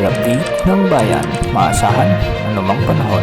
update ng bayan. Maasahan anumang panahon.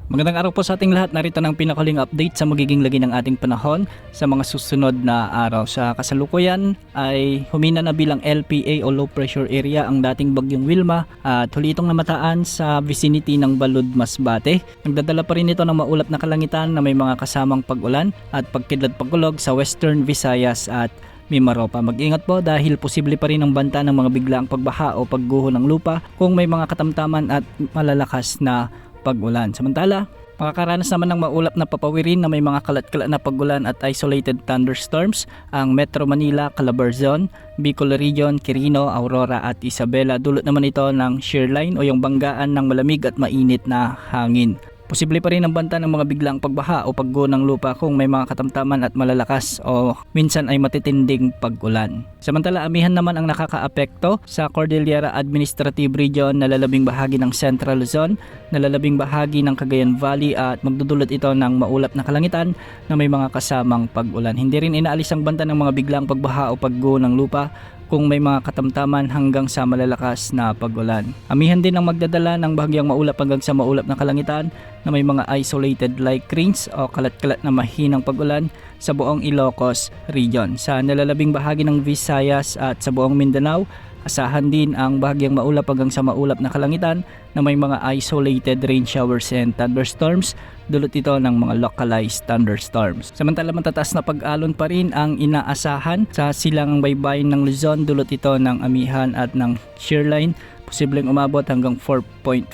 Magandang araw po sa ating lahat. Narito ng pinakaling update sa magiging lagi ng ating panahon sa mga susunod na araw. Sa kasalukuyan ay humina na bilang LPA o low pressure area ang dating bagyong Wilma at huli itong namataan sa vicinity ng Balud, Masbate. Nagdadala pa rin ito ng maulap na kalangitan na may mga kasamang pag-ulan at pagkidlat-pagkulog sa Western Visayas at Mimaropa. Mag-ingat po dahil posible pa rin ang banta ng mga biglaang pagbaha o pagguho ng lupa kung may mga katamtaman at malalakas na pag-ulan. Samantala, makakaranas naman ng maulap na papawirin na may mga kalat-kalat na pag-ulan at isolated thunderstorms ang Metro Manila, Calabarzon, Bicol Region, Quirino, Aurora at Isabela. Dulot naman ito ng shear line o yung banggaan ng malamig at mainit na hangin. Posible pa rin ang banta ng mga biglaang pagbaha o pagguho ng lupa kung may mga katamtaman at malalakas o minsan ay matitinding pag-ulan. Samantala, amihan naman ang nakakaapekto sa Cordillera Administrative Region, nalalabing bahagi ng Central Luzon, nalalabing bahagi ng Cagayan Valley at magdudulot ito ng maulap na kalangitan na may mga kasamang pag-ulan. Hindi rin inaalis ang banta ng mga biglaang pagbaha o pagguho ng lupa kung may mga katamtaman hanggang sa malalakas na pag-ulan. Amihan din ang magdadala ng bahagyang maulap hanggang sa maulap na kalangitan na may mga isolated light rains o kalat-kalat na mahinang pag-ulan sa buong Ilocos Region. Sa nalalabing bahagi ng Visayas at sa buong Mindanao, asahan din ang bahagyang maulap hanggang sa maulap na kalangitan na may mga isolated rain showers and thunderstorms, dulot ito ng mga localized thunderstorms. Samantala, matataas na pag-alon pa rin ang inaasahan sa silangang baybayin ng Luzon, dulot ito ng amihan at ng shear line, posibleng umabot hanggang 4.5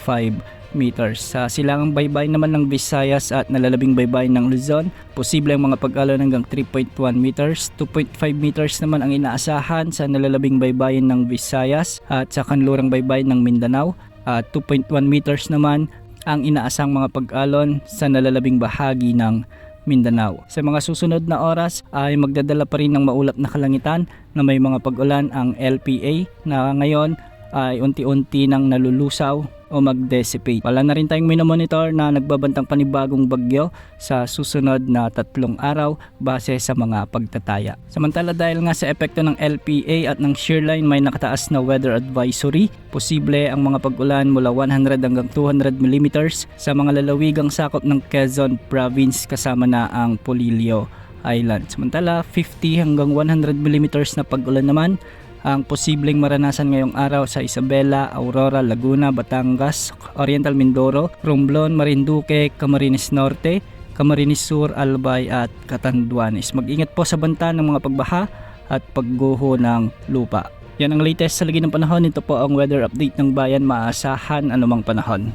meters. Sa silangang baybayin naman ng Visayas at nalalabing baybayin ng Luzon, posible ang mga pag-alon hanggang 3.1 meters. 2.5 meters naman ang inaasahan sa nalalabing baybayin ng Visayas at sa kanlurang baybayin ng Mindanao. At 2.1 meters naman ang inaasang mga pag-alon sa nalalabing bahagi ng Mindanao. Sa mga susunod na oras ay magdadala pa rin ng maulap na kalangitan na may mga pag-ulan ang LPA na ngayon ay unti-unti nang nalulusaw o mag-dissipate. Wala na rin tayong minomonitor na nagbabantang panibagong bagyo sa susunod na 3 araw base sa mga pagtataya. Samantala, dahil nga sa epekto ng LPA at ng shear line, may nakataas na weather advisory. Posible ang mga pag-ulan mula 100 hanggang 200 mm sa mga lalawigang sakop ng Quezon Province kasama na ang Polillo Island. Samantala, 50 hanggang 100 mm na pag-ulan naman ang posibleng maranasan ngayong araw sa Isabela, Aurora, Laguna, Batangas, Oriental Mindoro, Romblon, Marinduque, Camarines Norte, Camarines Sur, Albay at Catanduanes. Mag-ingat po sa banta ng mga pagbaha at pagguho ng lupa. Yan ang latest sa lagi ng panahon. Ito po ang weather update ng bayan. Maasahan anumang panahon.